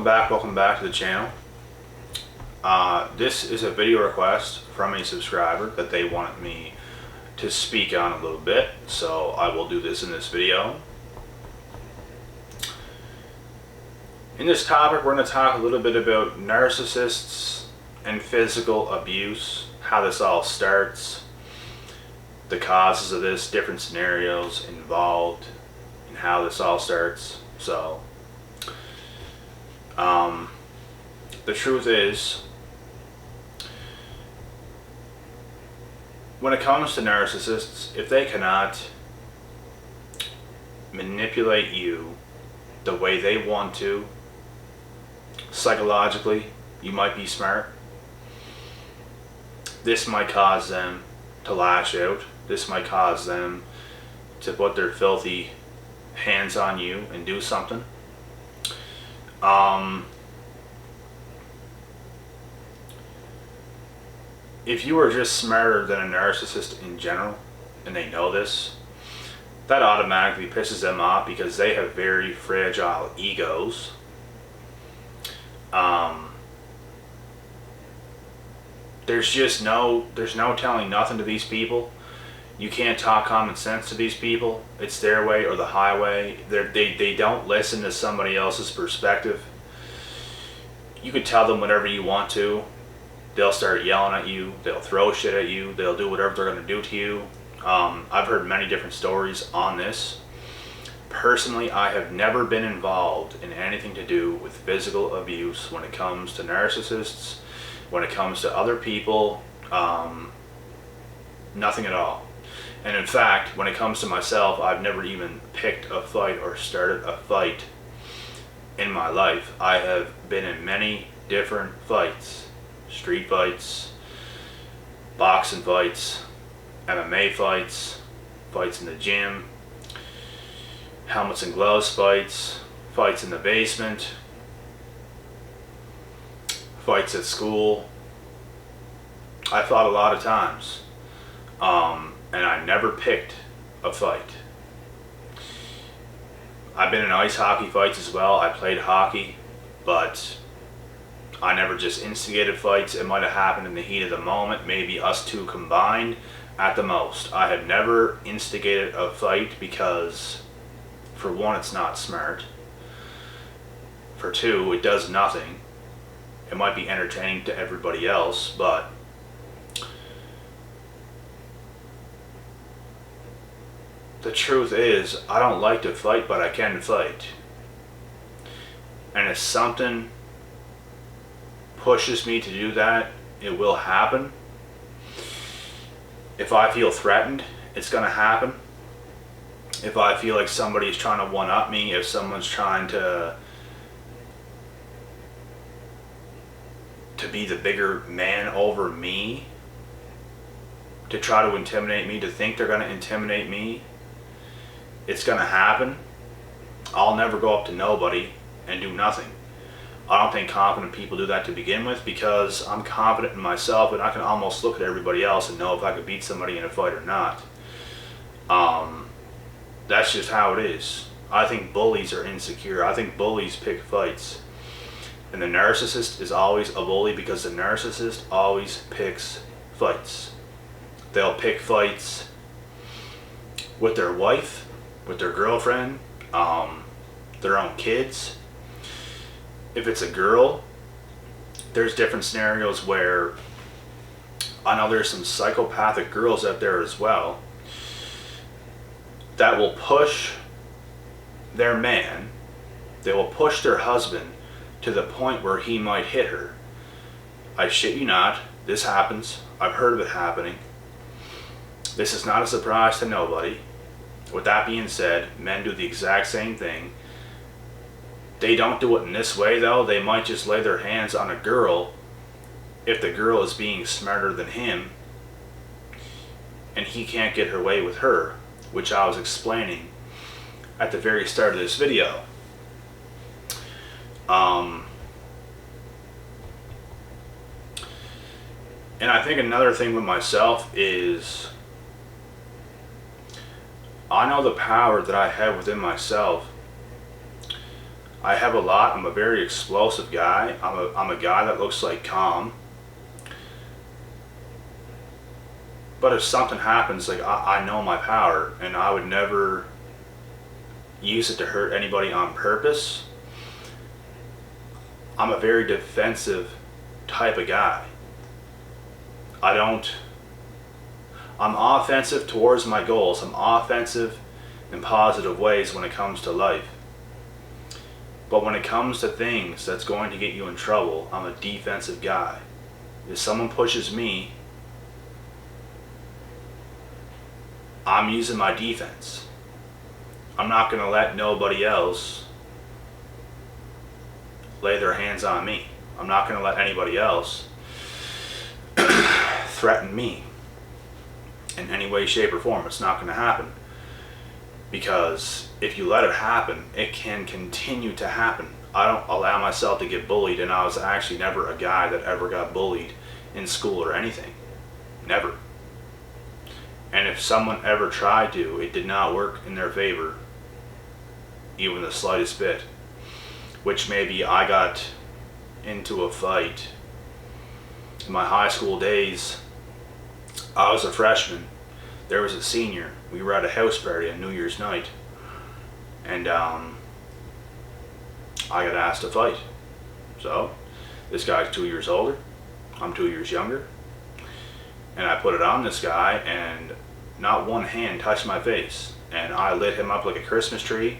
Welcome back to the channel. This is a video request from a subscriber that they wanted me to speak on a little bit, so I will do this in this video. In this topic, we're going to talk a little bit about narcissists and physical abuse, how this all starts, the causes of this, different scenarios involved, and how this all starts. So, the truth is, when it comes to narcissists, if they cannot manipulate you the way they want to, psychologically, you might be smart. This might cause them to lash out. This might cause them to put their filthy hands on you and do something. If you are just smarter than a narcissist in general, and they know this, that automatically pisses them off because they have very fragile egos. There's no telling nothing to these people. You can't talk common sense to these people. It's their way or the highway. They don't listen to somebody else's perspective. You can tell them whatever you want to. They'll start yelling at you. They'll throw shit at you. They'll do whatever they're going to do to you. I've heard many different stories on this. Personally, I have never been involved in anything to do with physical abuse when it comes to narcissists, when it comes to other people, nothing at all. And in fact, when it comes to myself, I've never even picked a fight or started a fight in my life. I have been in many different fights. Street fights, boxing fights, MMA fights, fights in the gym, helmets and gloves fights, fights in the basement, fights at school. I fought a lot of times, and I never picked a fight. I've been in ice hockey fights as well. I played hockey, but I never just instigated fights. It might have happened in the heat of the moment, maybe us two combined at the most. I have never instigated a fight because, for one, it's not smart. For two, it does nothing. It might be entertaining to everybody else, but the truth is, I don't like to fight, but I can fight. And if something pushes me to do that, it will happen. If I feel threatened, it's going to happen. If I feel like somebody is trying to one-up me, if someone's trying to be the bigger man over me, to try to intimidate me, to think they're going to intimidate me, it's going to happen. I'll never go up to nobody and do nothing. I don't think confident people do that to begin with, because I'm confident in myself and I can almost look at everybody else and know if I could beat somebody in a fight or not. That's just how it is. I think bullies are insecure. I think bullies pick fights. And the narcissist is always a bully because the narcissist always picks fights. They'll pick fights with their wife, with their girlfriend, their own kids. If it's a girl, there's different scenarios where I know there's some psychopathic girls out there as well that will push their man, they will push their husband to the point where he might hit her. I shit you not, this happens. I've heard of it happening. This is not a surprise to nobody. With that being said, men do the exact same thing. They don't do it in this way though. They might just lay their hands on a girl if the girl is being smarter than him and he can't get her way with her, which I was explaining at the very start of this video. And I think another thing with myself is I know the power that I have within myself I have a lot. I'm a very explosive guy. I'm a guy that looks like calm. But if something happens, like I know my power, and I would never use it to hurt anybody on purpose. I'm a very defensive type of guy. I'm offensive towards my goals. I'm offensive in positive ways when it comes to life. But when it comes to things that's going to get you in trouble, I'm a defensive guy. If someone pushes me, I'm using my defense. I'm not going to let nobody else lay their hands on me. I'm not going to let anybody else threaten me in any way, shape, or form. It's not going to happen. Because if you let it happen, it can continue to happen. I don't allow myself to get bullied, and I was actually never a guy that ever got bullied in school or anything. Never. And if someone ever tried to, it did not work in their favor, even the slightest bit. Which maybe I got into a fight in my high school days. I was a freshman. There was a senior. We were at a house party on New Year's night. And I got asked to fight. So, this guy's 2 years older. I'm 2 years younger. And I put it on this guy, and not one hand touched my face. And I lit him up like a Christmas tree.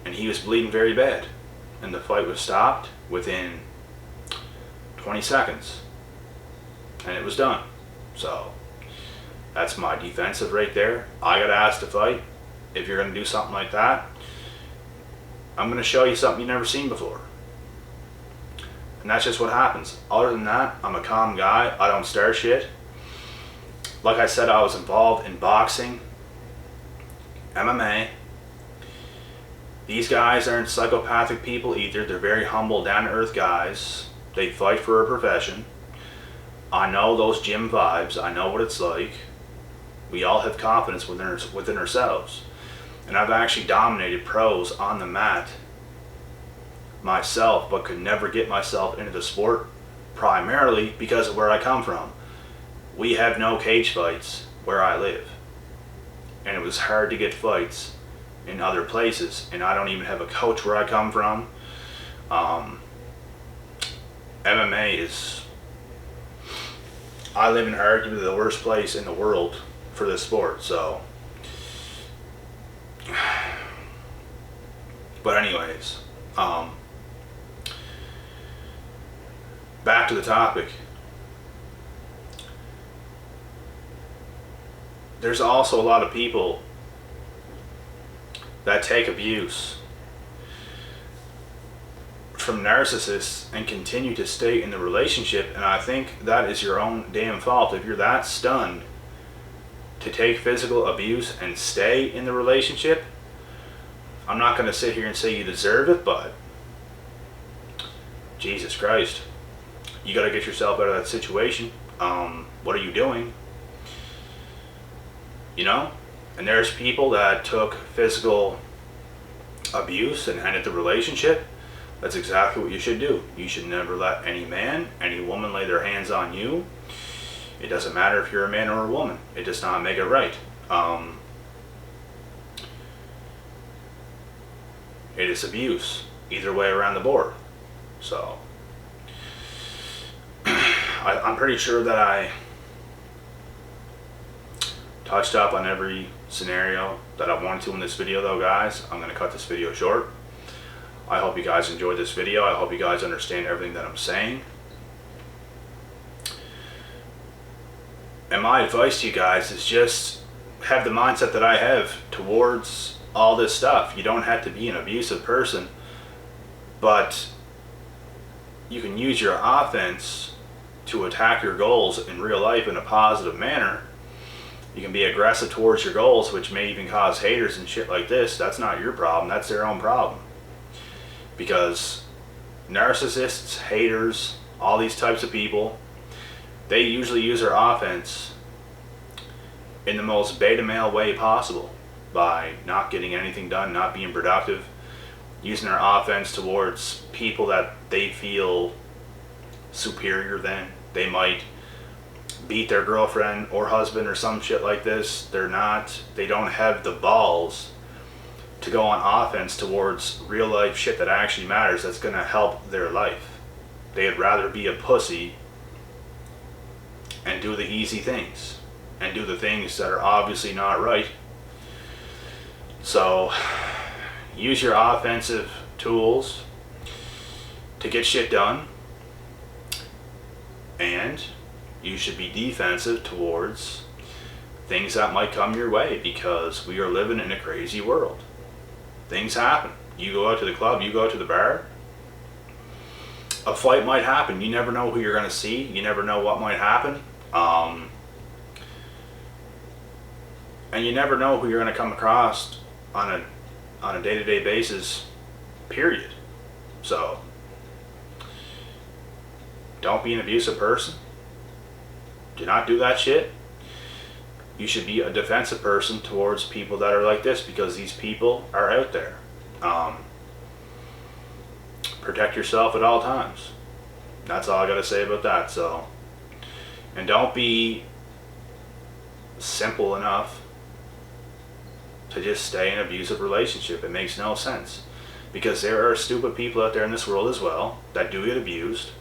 And he was bleeding very bad. And the fight was stopped within 20 seconds. And it was done. So, that's my defensive right there. I got asked to fight. If you're going to do something like that, I'm going to show you something you've never seen before. And that's just what happens. Other than that, I'm a calm guy. I don't start shit. Like I said, I was involved in boxing, MMA. These guys aren't psychopathic people either. They're very humble, down-to-earth guys. They fight for a profession. I know those gym vibes. I know what it's like. We all have confidence within ourselves. And I've actually dominated pros on the mat myself, but could never get myself into the sport, primarily because of where I come from. We have no cage fights where I live. And it was hard to get fights in other places. And I don't even have a coach where I come from. MMA is... I live in arguably the worst place in the world for this sport, so... But anyways, back to the topic. There's also a lot of people that take abuse from narcissists and continue to stay in the relationship, and I think that is your own damn fault. If you're that stunned to take physical abuse and stay in the relationship, I'm not going to sit here and say you deserve it, but Jesus Christ, you got to get yourself out of that situation. What are you doing? You know? And there's people that took physical abuse and ended the relationship. That's exactly what you should do. You should never let any man, any woman lay their hands on you. It doesn't matter if you're a man or a woman. It does not make it right. It is abuse, either way around the board. So, I'm pretty sure that I touched up on every scenario that I wanted to in this video, though, guys. I'm going to cut this video short. I hope you guys enjoyed this video. I hope you guys understand everything that I'm saying. And my advice to you guys is just have the mindset that I have towards all this stuff. You don't have to be an abusive person, but you can use your offense to attack your goals in real life in a positive manner. You can be aggressive towards your goals, which may even cause haters and shit like this. That's not your problem. That's their own problem. Because narcissists, haters, all these types of people, they usually use their offense in the most beta male way possible by not getting anything done, not being productive, using their offense towards people that they feel superior than. They might beat their girlfriend or husband or some shit like this. They don't have the balls to go on offense towards real life shit that actually matters, that's going to help their life. They'd rather be a pussy and do the easy things and do the things that are obviously not right. So use your offensive tools to get shit done, and you should be defensive towards things that might come your way, because we are living in a crazy world. Things happen. You go out to the club, you go out to the bar, a fight might happen. You never know who you're going to see. You never know what might happen. And you never know who you're going to come across on a day-to-day basis, period. So don't be an abusive person. Do not do that shit. You should be a defensive person towards people that are like this, because these people are out there. Protect yourself at all times. That's all I gotta say about that. So, and don't be simple enough to just stay in an abusive relationship. It makes no sense, because there are stupid people out there in this world as well that do get abused,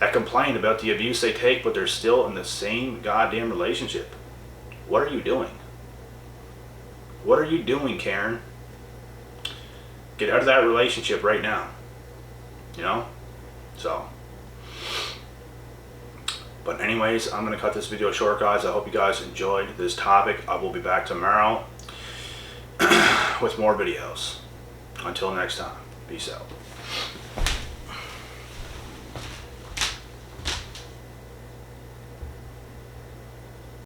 that complain about the abuse they take, but they're still in the same goddamn relationship. What are you doing? What are you doing, Karen? Get out of that relationship right now. You know? So. But anyways, I'm going to cut this video short, guys. I hope you guys enjoyed this topic. I will be back tomorrow with more videos. Until next time, peace out.